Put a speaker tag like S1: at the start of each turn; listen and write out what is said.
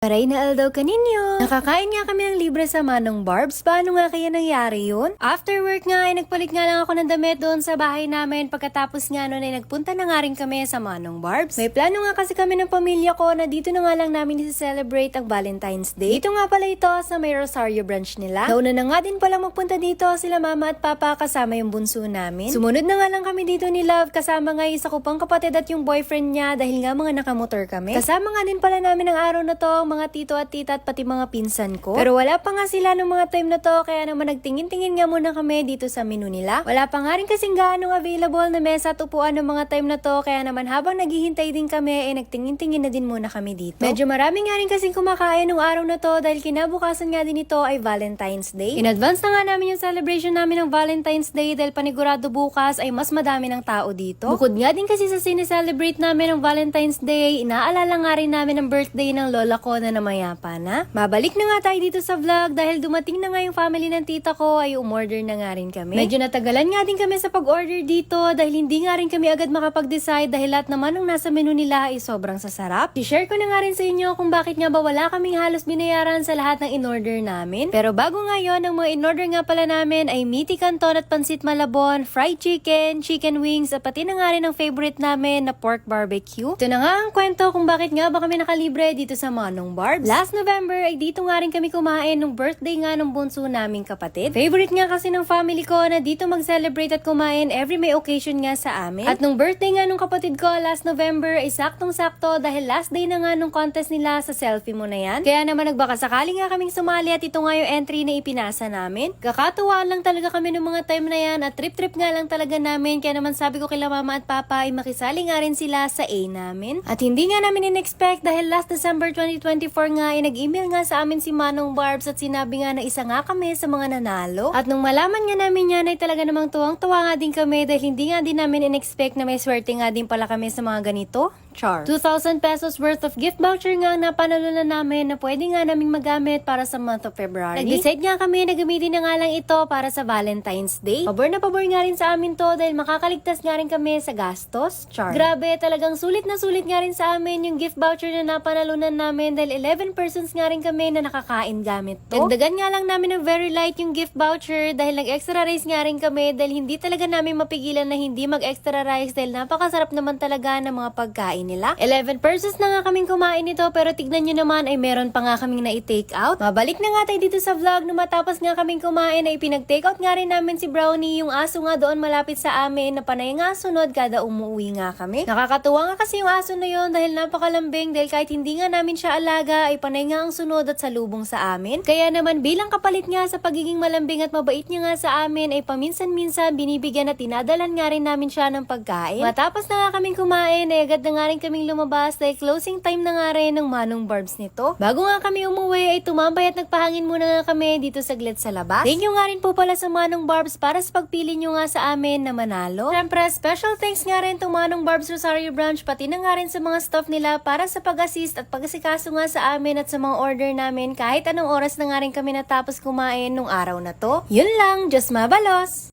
S1: Aray na aldaw kaninyo. Nakakain nga kami ng libre sa Manong Barbs. Paano nga kaya nangyari yun? After work nga ay nagpalit nga lang ako ng damit doon sa bahay namin. Pagkatapos nga noon ay nagpunta na nga rin kami sa Manong Barbs. May plano nga kasi kami ng pamilya ko na dito na nga lang namin i-celebrate ang Valentine's Day. Dito nga pala ito sa may Rosario branch nila. Nauna na nga din pala magpunta dito sila mama at papa kasama yung bunso namin. Sumunod na nga lang kami dito ni Love kasama nga isa ko pang kapatid at yung boyfriend niya dahil nga mga nakamotor kami. Kasama nga din pala namin ang araw na to mga tito at tita at pati mga pinsan ko. Pero wala pa nga sila nung mga time na to kaya naman nagtingin-tingin nga muna kami dito sa menu nila. Wala pa nga rin kasing gaano available na mesa at upuan ng mga time na to kaya naman habang naghihintay din kami nagtingin-tingin na din muna kami dito. Medyo marami nga rin kasing kumakain nung araw na to dahil kinabukasan nga din ito ay Valentine's Day. In advance na nga namin yung celebration namin ng Valentine's Day dahil panigurado bukas ay mas madami ng tao dito. Bukod nga din kasi sa sineselebrate namin ng Valentine's Day, inaalala nga rin namin ang birthday ng lola ko na namayapa na. Mabalik na nga tayo dito sa vlog dahil dumating na nga yung family ng tita ko ay umorder na nga rin kami. Medyo natagalan nga din kami sa pag-order dito dahil hindi nga rin kami agad makapag-decide dahil lahat naman ng nasa menu nila ay sobrang sasarap. I-share ko na nga rin sa inyo kung bakit nga ba wala kaming halos binayaran sa lahat ng in-order namin. Pero bago nga yon, ang mga in-order nga pala namin ay miti canton at pansit malabon, fried chicken, chicken wings at pati na nga rin ang favorite namin na pork barbecue. Ito na nga ang kwento kung bakit nga ba kami nakalibre dito sa Manong Barbs. Last November ay dito nga rin kami kumain nung birthday nga ng bunso naming kapatid. Favorite nga kasi ng family ko na dito mag-celebrate at kumain every may occasion nga sa amin. At nung birthday nga nung kapatid ko last November ay saktong-sakto dahil last day na nga nung contest nila sa selfie mo na yan. Kaya naman nagbaka sakali nga kaming sumali at ito nga yung entry na ipinasa namin. Kakatuwaan lang talaga kami ng mga time na yan at trip-trip nga lang talaga namin kaya naman sabi ko kila mama at papa ay makisali nga rin sila sa A namin. At hindi nga namin in-expect dahil last December 2024 nga ay nag-email nga sa amin si Manong Barbs at sinabi nga na isa nga kami sa mga nanalo. At nung malaman nga namin yan ay talaga namang tuwang-tuwa nga din kami dahil hindi nga din namin in-expect na may swerte nga din pala kami sa mga ganito. Char. 2,000 pesos worth of gift voucher nga na panalunan namin na pwede nga naming magamit para sa month of February. Nag-decide nga kami na gamitin na nga lang ito para sa Valentine's Day. Pabor na pabor nga rin sa amin to dahil makakaligtas nga rin kami sa gastos. Char. Grabe, talagang sulit na sulit nga rin sa amin yung gift voucher na napanalunan namin dahil 11 persons nga rin kami na nakakain gamit to. Dagdagan nga lang namin ng very light yung gift voucher dahil nag-extra rice nga rin kami dahil hindi talaga namin mapigilan na hindi mag-extra rice dahil napakasarap naman talaga ng mga pagkain nila. 11 persons na nga kaming kumain nito pero tignan nyo naman ay meron pa nga kaming na-take out. Mabalik na nga tayo dito sa vlog na matapos nga kaming kumain ay pinag-take out nga rin namin si Brownie, yung aso nga doon malapit sa amin na panay nga sunod kada umuwi nga kami. Nakakatuwa nga kasi yung aso na yon dahil napakalambing dahil kahit hindi nga namin siya alaga ay panay nga ang sunod at salubong sa amin. Kaya naman bilang kapalit nga sa pagiging malambing at mabait niya nga sa amin ay paminsan-minsan binibigyan at tinadalan nga rin namin siya ng pagkain. Matapos na nga kaming kumain ay agad na nga rin kaming lumabas dahil closing time na nga rin ng Manong Barbs nito. Bago nga kami umuwi ay tumambay at nagpahangin muna nga kami dito saglit sa labas. Thank you nga rin po pala sa Manong Barbs para sa pagpili nyo nga sa amin na manalo. Siyempre, special thanks nga rin to Manong Barbs Rosario Branch pati na nga rin sa mga staff nila para sa pag-assist at pag-asikaso nga sa amin at sa mga order namin kahit anong oras na nga rin kami natapos kumain nung araw na to. Yun lang, Diyos mabalos!